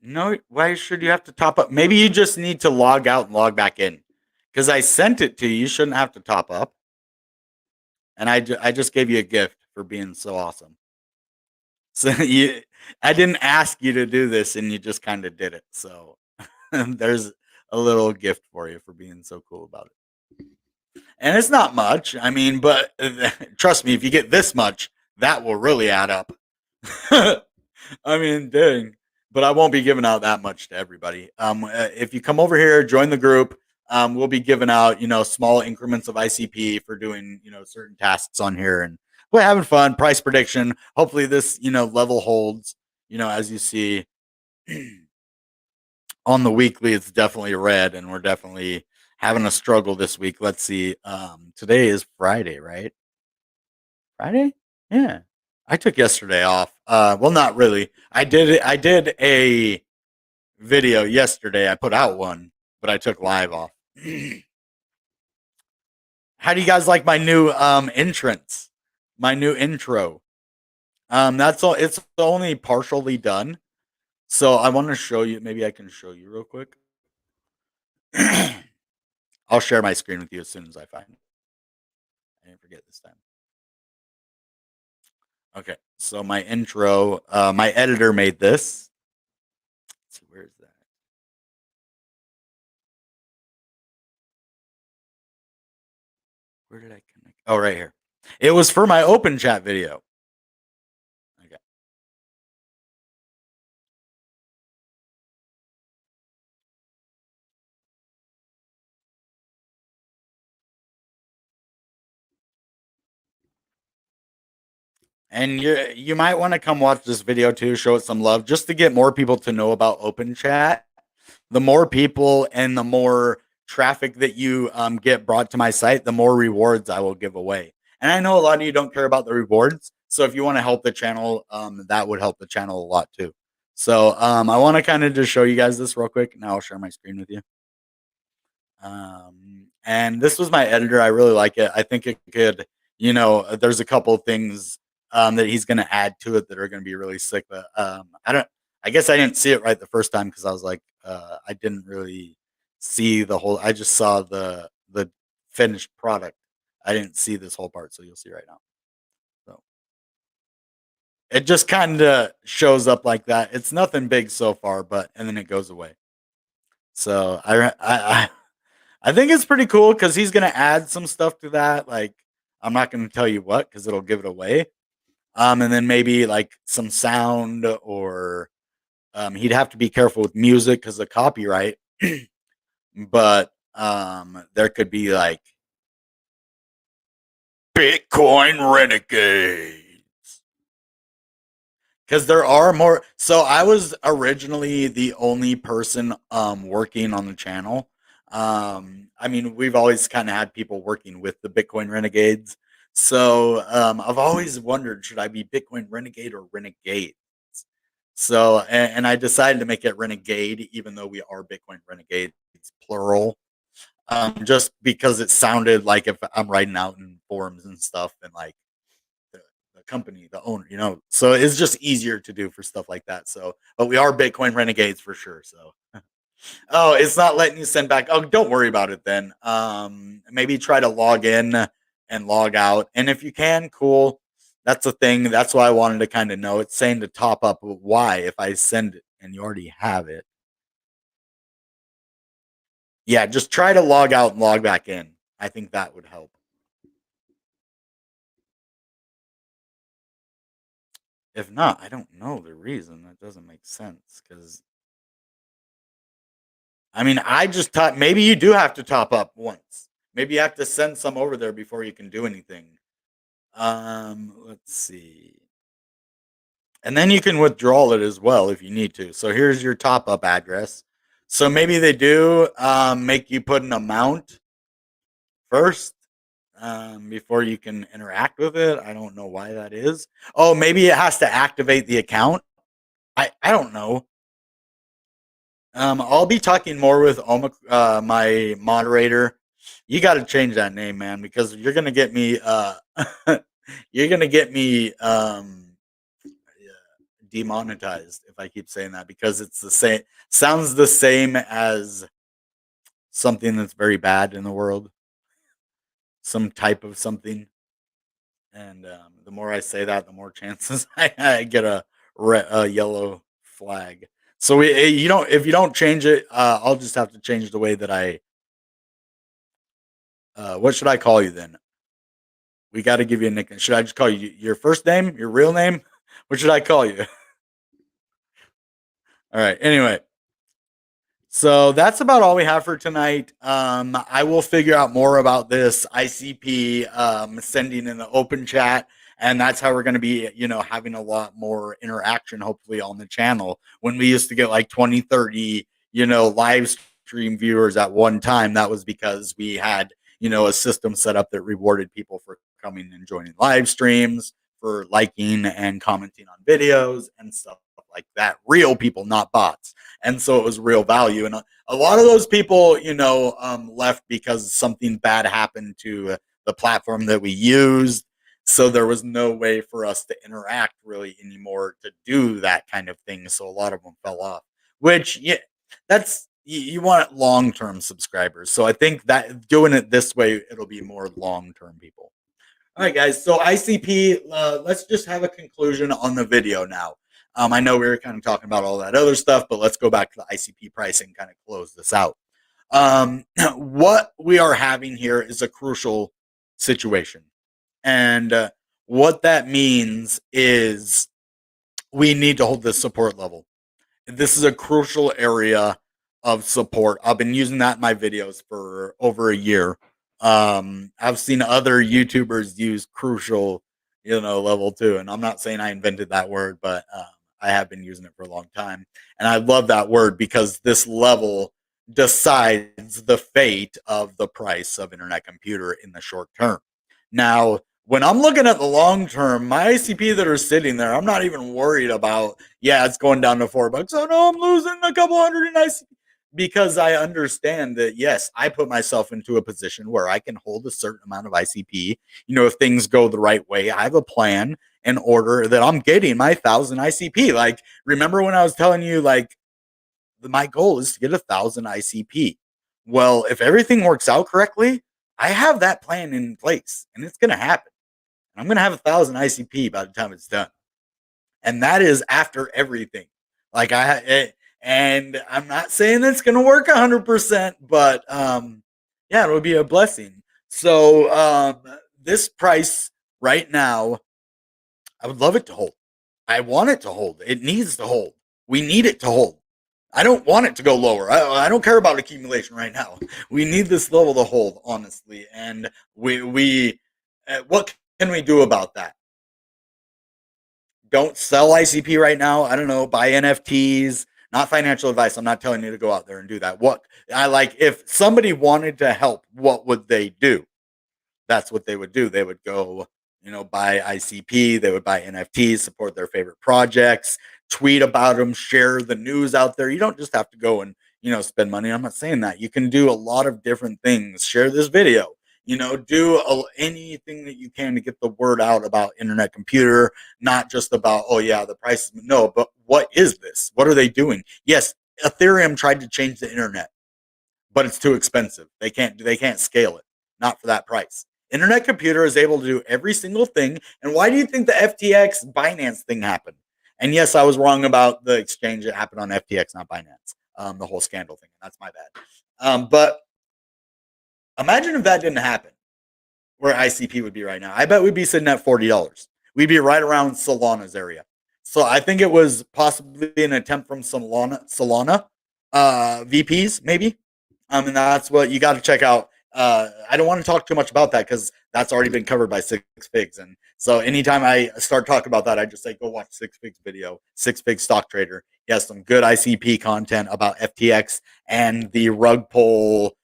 no, why should you have to top up? Maybe you just need to log out and log back in. Because I sent it to you. You shouldn't have to top up. And I just gave you a gift for being so awesome. So I didn't ask you to do this, and you just kind of did it. So there's a little gift for you for being so cool about it. And it's not much. I mean, but trust me, if you get this much, that will really add up. I mean, dang. But I won't be giving out that much to everybody. If you come over here, join the group, we'll be giving out, small increments of ICP for doing, certain tasks on here, and we're having fun. Price prediction. Hopefully, this, level holds. As you see on the weekly, it's definitely red, and we're definitely having a struggle this week. Let's see. Today is Friday, right? Friday? Yeah. I took yesterday off. Well, not really. I did a video yesterday. I put out one, but I took live off. How do you guys like my new entrance? My new intro. That's all. It's only partially done. So I want to show you. Maybe I can show you real quick. I'll share my screen with you as soon as I find it. I didn't forget this time. Okay, so my intro, my editor made this. Let's see, where is that? Where did I connect? Oh, right here. It was for my open chat video. Okay. And you might want to come watch this video too, show it some love, just to get more people to know about open chat. The more people and the more traffic that you get brought to my site, the more rewards I will give away. And I know a lot of you don't care about the rewards, so if you want to help the channel, that would help the channel a lot too. So I want to kind of just show you guys this real quick. Now I'll share my screen with you. And this was my editor. I really like it. I think it could, there's a couple of things that he's going to add to it that are going to be really sick. But I guess I didn't see it right the first time because I was like, I didn't really see the whole. I just saw the finished product. I didn't see this whole part, so you'll see right now. So it just kind of shows up like that. It's nothing big so far, but and then it goes away. So I think it's pretty cool because he's gonna add some stuff to that. Like I'm not gonna tell you what because it'll give it away. And then maybe like some sound or he'd have to be careful with music because of copyright. But there could be like Bitcoin renegade. Because there are more. So I was originally the only person working on the channel. I mean, we've always kind of had people working with the Bitcoin renegades. So I've always wondered, should I be Bitcoin renegade or renegade? So and I decided to make it renegade, even though we are Bitcoin renegades plural. Just because it sounded like if I'm writing out in forums and stuff, and like the, the company, the owner, so it's just easier to do for stuff like that. So, but we are Bitcoin renegades for sure. So, oh, it's not letting you send back. Oh, don't worry about it then. Maybe try to log in and log out, and if you can, cool. That's the thing. That's why I wanted to kind of know. It's saying to top up. Why? If I send it and you already have it, yeah, just try to log out and log back in. I think that would help. If not, I don't know the reason. That doesn't make sense because I mean, I just thought maybe you do have to top up once. Maybe you have to send some over there before you can do anything. Let's see. And then you can withdraw it as well if you need to. So here's your top up address. So maybe they do make you put an amount first before you can interact with it. I don't know why that is. Oh, maybe it has to activate the account. I don't know. I'll be talking more with my moderator. You got to change that name, man, because you're gonna get me. You're gonna get me demonetized if I keep saying that because it's the same. Sounds the same as something that's very bad in the world, some type of something. And the more I say that, the more chances I get a yellow flag. So you don't if you don't change it, I'll just have to change the way that I. What should I call you then? We got to give you a nickname. Should I just call you your first name, your real name? What should I call you? All right. Anyway, so that's about all we have for tonight. I will figure out more about this ICP sending in the open chat, and that's how we're going to be, having a lot more interaction, hopefully, on the channel. When we used to get like 20, 30, live stream viewers at one time, that was because we had, a system set up that rewarded people for coming and joining live streams, for liking and commenting on videos and stuff like that. Real people, not bots, and so it was real value. And a lot of those people, left because something bad happened to the platform that we used. So there was no way for us to interact really anymore to do that kind of thing. So a lot of them fell off, which, yeah, that's you want long term subscribers. So I think that doing it this way, it'll be more long term people. All right, guys. So ICP, let's just have a conclusion on the video now. I know we were kind of talking about all that other stuff, but let's go back to the ICP pricing and kind of close this out. What we are having here is a crucial situation. And what that means is we need to hold this support level. This is a crucial area of support. I've been using that in my videos for over a year. I've seen other YouTubers use crucial, level too. And I'm not saying I invented that word, but I have been using it for a long time. And I love that word because this level decides the fate of the price of internet computer in the short term. Now, when I'm looking at the long term, my ICP that are sitting there, I'm not even worried about, yeah, it's going down to $4. Oh no, I'm losing a couple hundred in ICP because I understand that, yes, I put myself into a position where I can hold a certain amount of ICP. If things go the right way, I have a plan in order that I'm getting my 1,000 ICP. Like, remember when I was telling you, like, my goal is to get 1,000 ICP. Well, if everything works out correctly, I have that plan in place and it's going to happen. I'm going to have 1,000 ICP by the time it's done. And that is after everything. Like and I'm not saying it's going to work 100%, but yeah, it would be a blessing. So this price right now, I would love it to hold. I want it to hold. It needs to hold. We need it to hold. I don't want it to go lower. I don't care about accumulation right now. We need this level to hold, honestly. And we What can we do about that? Don't sell ICP right now. I don't know. Buy NFTs. Not financial advice. I'm not telling you to go out there and do that. What I like, if somebody wanted to help, what would they do? That's what they would do. They would go, buy ICP, they would buy NFTs, support their favorite projects, tweet about them, share the news out there. You don't just have to go and, spend money. I'm not saying that. You can do a lot of different things. Share this video, anything that you can to get the word out about internet computer, not just about, oh, yeah, the price. No, but what is this? What are they doing? Yes, Ethereum tried to change the internet, but it's too expensive. They can't scale it. Not for that price. Internet computer is able to do every single thing. And why do you think the FTX Binance thing happened? And yes, I was wrong about the exchange that happened on FTX, not Binance. The whole scandal thing. That's my bad. But imagine if that didn't happen, where ICP would be right now. I bet we'd be sitting at $40. We'd be right around Solana's area. So I think it was possibly an attempt from Solana VPs, maybe. And that's what you got to check out. I don't want to talk too much about that because that's already been covered by Six Figs. And so anytime I start talking about that, I just say go watch Six Figs video, Six Figs Stock Trader. He has some good ICP content about FTX and the rug pull,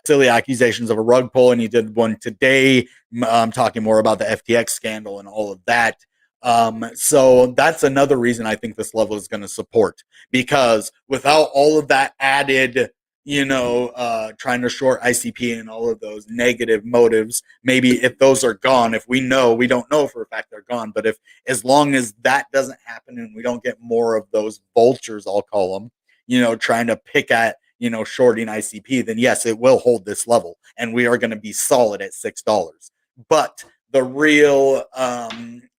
silly accusations of a rug pull, and he did one today talking more about the FTX scandal and all of that. So that's another reason I think this level is going to support, because without all of that added, trying to short ICP and all of those negative motives, maybe if those are gone, if we don't know for a fact they're gone, but if as long as that doesn't happen and we don't get more of those vultures, I'll call them, trying to pick at, shorting ICP, then yes, it will hold this level and we are going to be solid at $6. But the real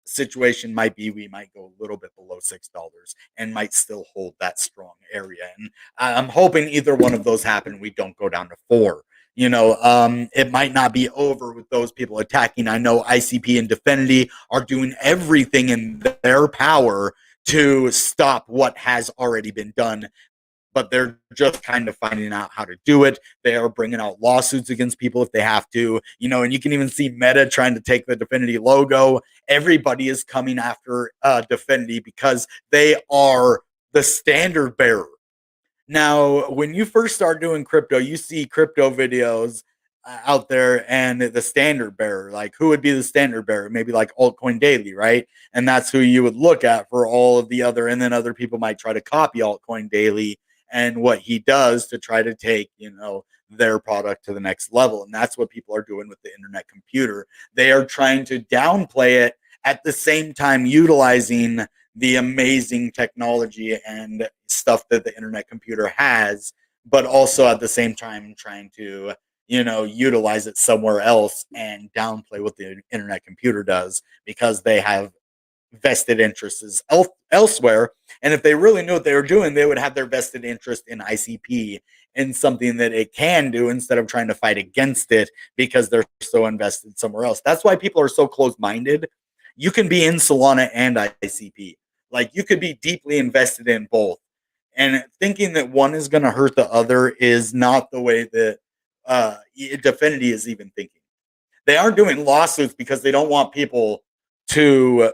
situation might be we might go a little bit below $6 and might still hold that strong area. And I'm hoping either one of those happen. We don't go down to 4. It might not be over with those people attacking. I know ICP and Definity are doing everything in their power to stop what has already been done, but they're just kind of finding out how to do it. They are bringing out lawsuits against people if they have to, and you can even see Meta trying to take the Definity logo. Everybody is coming after Definity because they are the standard bearer. Now, when you first start doing crypto, you see crypto videos out there and the standard bearer, like who would be the standard bearer? Maybe like Altcoin Daily, right? And that's who you would look at for all of the other, and then other people might try to copy Altcoin Daily and what he does to try to take, their product to the next level. And that's what people are doing with the internet computer. They are trying to downplay it at the same time utilizing the amazing technology and stuff that the internet computer has, but also at the same time trying to, utilize it somewhere else and downplay what the internet computer does because they have vested interests elsewhere. And if they really knew what they were doing, they would have their vested interest in ICP and something that it can do instead of trying to fight against it because they're so invested somewhere else. That's why people are so close-minded. You can be in Solana and ICP. Like you could be deeply invested in both. And thinking that one is going to hurt the other is not the way that Definity is even thinking. They aren't doing lawsuits because they don't want people to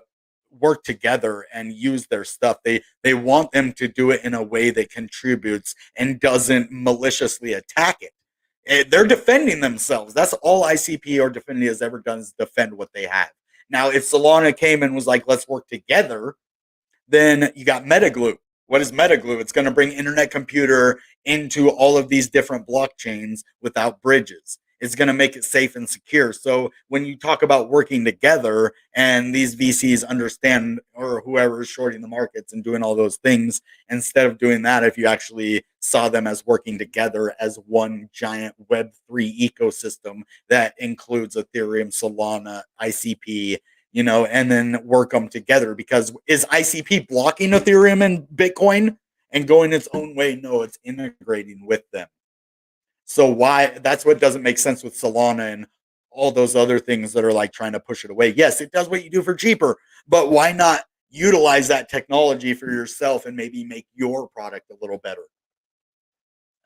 work together and use their stuff. They want them to do it in a way that contributes and doesn't maliciously attack it. They're defending themselves. That's all ICP or Definity has ever done, is defend what they have. Now, if Solana came and was like, let's work together, then you got MetaGlue. What is MetaGlue? It's going to bring internet computer into all of these different blockchains without bridges. It's going to make it safe and secure. So when you talk about working together and these VCs understand, or whoever is shorting the markets and doing all those things, instead of doing that, if you actually saw them as working together as one giant Web3 ecosystem that includes Ethereum, Solana, ICP, and then work them together. Because is ICP blocking Ethereum and Bitcoin and going its own way? No, it's integrating with them. So why? That's what doesn't make sense with Solana and all those other things that are like trying to push it away. Yes, it does what you do for cheaper, but why not utilize that technology for yourself and maybe make your product a little better?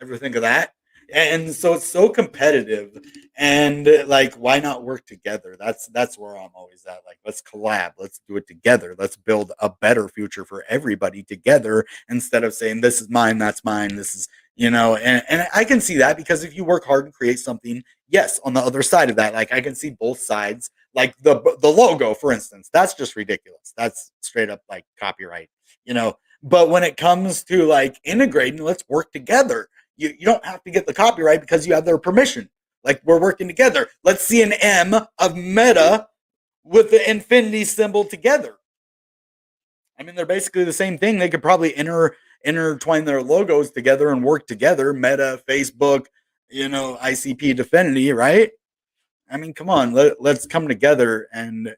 Ever think of that? And so it's so competitive, and like, why not work together? That's where I'm always at. Like, let's collab, let's do it together, let's build a better future for everybody together, instead of saying this is mine, that's mine, this is, and I can see that, because if you work hard and create something, yes, on the other side of that, like, I can see both sides. Like the logo, for instance, that's just ridiculous. That's straight up like copyright, you know. But when it comes to like integrating, let's work together. You don't have to get the copyright because you have their permission. Like, we're working together. Let's see an M of Meta with the infinity symbol together. I mean, they're basically the same thing. They could probably intertwine their logos together and work together. Meta, Facebook, ICP, Definity, right? I mean, come on, let's come together, and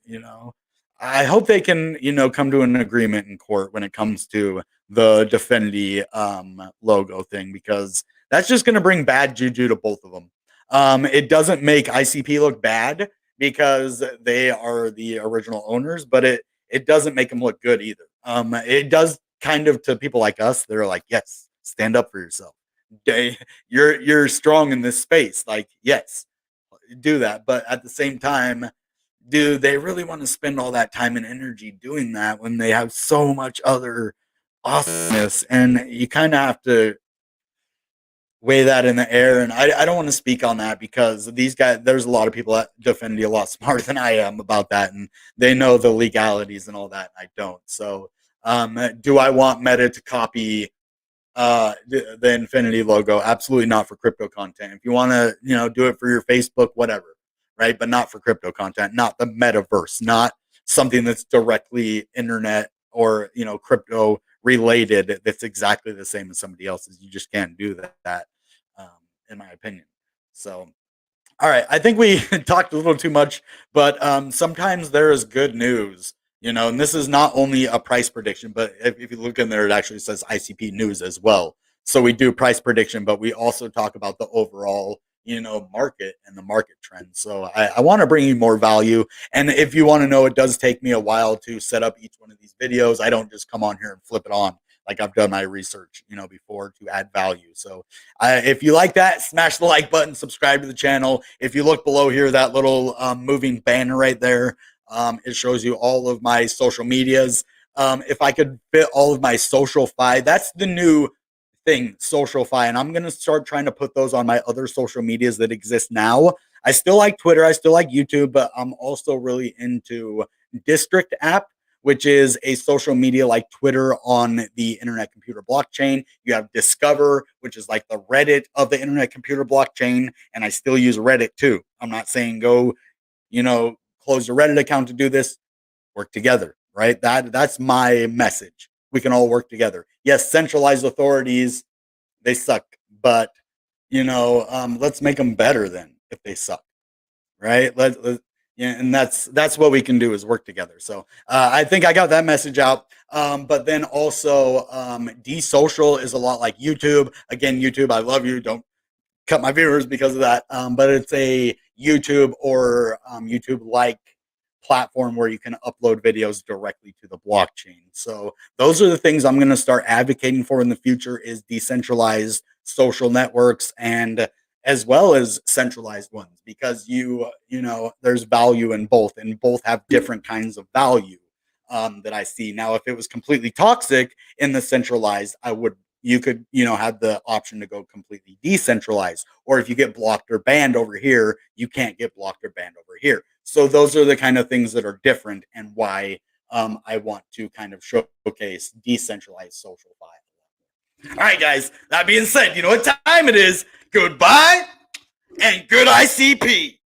I hope they can come to an agreement in court when it comes to the Definity logo thing, because that's just going to bring bad juju to both of them. It doesn't make ICP look bad because they are the original owners, but it doesn't make them look good either. It does kind of to people like us. They're like, yes, stand up for yourself. You're strong in this space. Like, yes, do that. But at the same time, do they really want to spend all that time and energy doing that when they have so much other awesomeness? And you kind of have to weigh that in the air. And I don't want to speak on that, because these guys, there's a lot of people that defend you a lot smarter than I am about that, and they know the legalities and all that, and I don't. So do I want Meta to copy the infinity logo? Absolutely not, for crypto content. If you want to do it for your Facebook, whatever, right? But not for crypto content, not the metaverse, not something that's directly internet or crypto related, that's exactly the same as somebody else's. You just can't do that, um, in my opinion. So all right, I think we talked a little too much, but sometimes there is good news, and this is not only a price prediction, but if you look in there, it actually says ICP news as well. So we do price prediction, but we also talk about the overall, market and the market trends. So I want to bring you more value. And if you want to know, it does take me a while to set up each one of these videos. I don't just come on here and flip it on. Like, I've done my research, before, to add value. So if you like that, smash the like button, subscribe to the channel. If you look below here, that little moving banner right there, it shows you all of my social medias. If I could fit all of my social fi, that's the new thing, social fi, and I'm going to start trying to put those on my other social medias that exist now. I still like Twitter, I still like YouTube, but I'm also really into District app, which is a social media like Twitter on the internet computer blockchain. You have Discover, which is like the Reddit of the internet computer blockchain, and I still use Reddit too. I'm not saying go, close your Reddit account to do this. Work together, right? That's my message. We can all work together. Yes, centralized authorities, they suck, but let's make them better then if they suck, right? Yeah, and that's what we can do, is work together. So I think I got that message out. But then also, desocial is a lot like YouTube. Again, YouTube, I love you. Don't cut my viewers because of that. But it's a YouTube or YouTube like platform where you can upload videos directly to the blockchain. So those are the things I'm going to start advocating for in the future, is decentralized social networks, and as well as centralized ones, because there's value in both, and both have different kinds of value that I see. Now, if it was completely toxic in the centralized, you could have the option to go completely decentralized, or if you get blocked or banned over here, you can't get blocked or banned over here. So those are the kind of things that are different, and why I want to kind of showcase decentralized social finance. All right, guys, that being said, you know what time it is. Goodbye and good ICP.